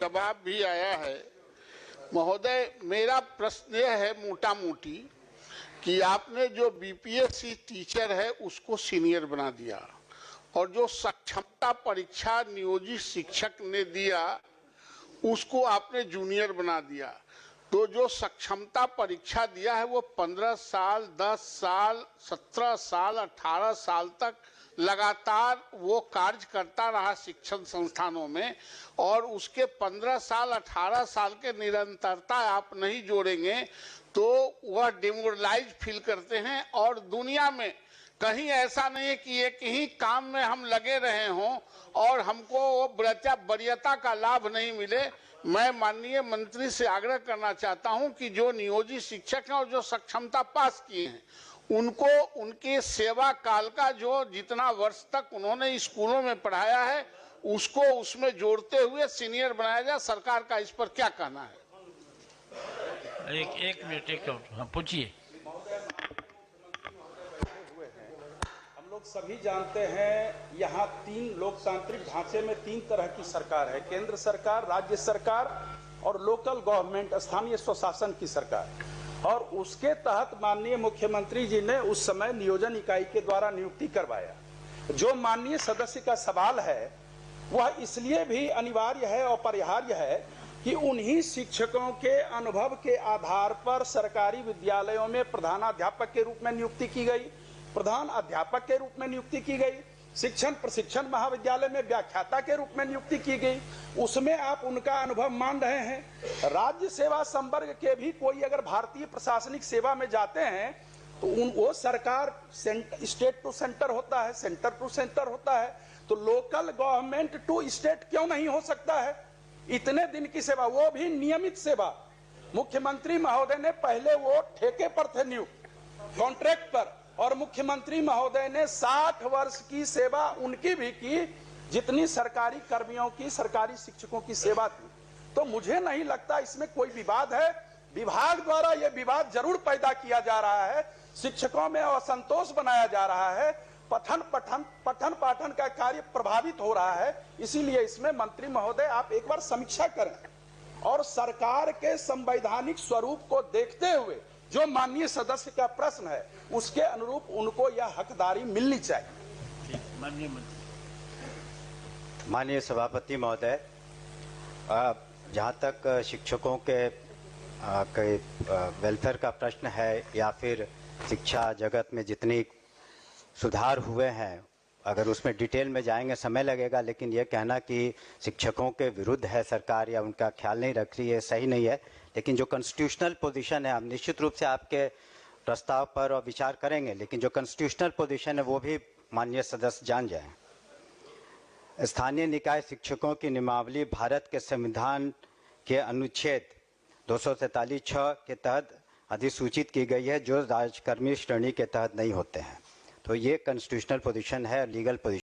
जवाब भी आया है। महोदय, मेरा प्रश्न यह है मोटा मोटी कि आपने जो बीपीएससी टीचर है उसको सीनियर बना दिया और जो सक्षमता परीक्षा नियोजित शिक्षक ने दिया उसको आपने जूनियर बना दिया। तो जो सक्षमता परीक्षा दिया है वो 15 साल, 10 साल, 17 साल, 18 साल तक लगातार वो कार्य करता रहा शिक्षण संस्थानों में, और उसके 15 साल 18 साल के निरंतरता आप नहीं जोड़ेंगे तो वह डिमोरलाइज फील करते हैं। और दुनिया में कहीं ऐसा नहीं है कि एक ही काम में हम लगे रहे हों और हमको वो वरीयता का लाभ नहीं मिले। मैं माननीय मंत्री से आग्रह करना चाहता हूं कि जो नियोजित शिक्षक हैं और जो सक्षमता पास किए हैं उनको उनके सेवा काल का जो जितना वर्ष तक उन्होंने स्कूलों में पढ़ाया है उसको उसमें जोड़ते हुए सीनियर बनाया जाए। सरकार का इस पर क्या कहना है? एक मिनट पूछिए। हम लोग सभी जानते हैं यहाँ 3 लोकतांत्रिक ढांचे में 3 तरह की सरकार है, केंद्र सरकार, राज्य सरकार और लोकल गवर्नमेंट, स्थानीय स्वशासन की सरकार। और उसके तहत माननीय मुख्यमंत्री जी ने उस समय नियोजन इकाई के द्वारा नियुक्ति करवाया। जो माननीय सदस्य का सवाल है वह इसलिए भी अनिवार्य है और अपरिहार्य है कि उन्हीं शिक्षकों के अनुभव के आधार पर सरकारी विद्यालयों में प्रधानाध्यापक के रूप में नियुक्ति की गई, प्रधान अध्यापक के रूप में नियुक्ति की गई, शिक्षण प्रशिक्षण महाविद्यालय में व्याख्याता के रूप में नियुक्ति की गई। उसमें आप उनका अनुभव मान रहे हैं। राज्य सेवा संवर्ग के भी कोई अगर भारतीय प्रशासनिक सेवा में जाते हैं तो वो सरकार स्टेट टू सेंटर होता है, सेंटर टू सेंटर होता है, तो लोकल गवर्नमेंट टू स्टेट क्यों नहीं हो सकता है? इतने दिन की सेवा, वो भी नियमित सेवा। मुख्यमंत्री महोदय ने पहले वो ठेके पर थे नियुक्त, कॉन्ट्रैक्ट पर, और मुख्यमंत्री महोदय ने 60 वर्ष की सेवा उनकी भी की जितनी सरकारी कर्मियों की, सरकारी शिक्षकों की सेवा थी। तो मुझे नहीं लगता इसमें कोई विवाद है। विभाग द्वारा यह विवाद जरूर पैदा किया जा रहा है, शिक्षकों में असंतोष बनाया जा रहा है, पठन पाठन का कार्य प्रभावित हो रहा है। इसीलिए इसमें मंत्री महोदय आप एक बार समीक्षा करें और सरकार के संवैधानिक स्वरूप को देखते हुए जो माननीय सदस्य का प्रश्न है उसके अनुरूप उनको यह हकदारी मिलनी चाहिए। माननीय सभापति महोदय, जहाँ तक शिक्षकों के वेलफेयर का प्रश्न है या फिर शिक्षा जगत में जितनी सुधार हुए हैं, अगर उसमें डिटेल में जाएंगे समय लगेगा, लेकिन ये कहना कि शिक्षकों के विरुद्ध है सरकार या उनका ख्याल नहीं रख रही है, सही नहीं है। लेकिन जो कॉन्स्टिट्यूशनल पोजीशन है, हम निश्चित रूप से आपके प्रस्ताव पर और विचार करेंगे, लेकिन जो कॉन्स्टिट्यूशनल पोजीशन है वो भी माननीय सदस्य जान जाएं। स्थानीय निकाय शिक्षकों की नियमावली भारत के संविधान के अनुच्छेद 243(6) के तहत अधिसूचित की गई है, जो राजकर्मी श्रेणी के तहत नहीं होते हैं। तो ये कॉन्स्टिट्यूशनल पोजीशन है, लीगल पोजीशन।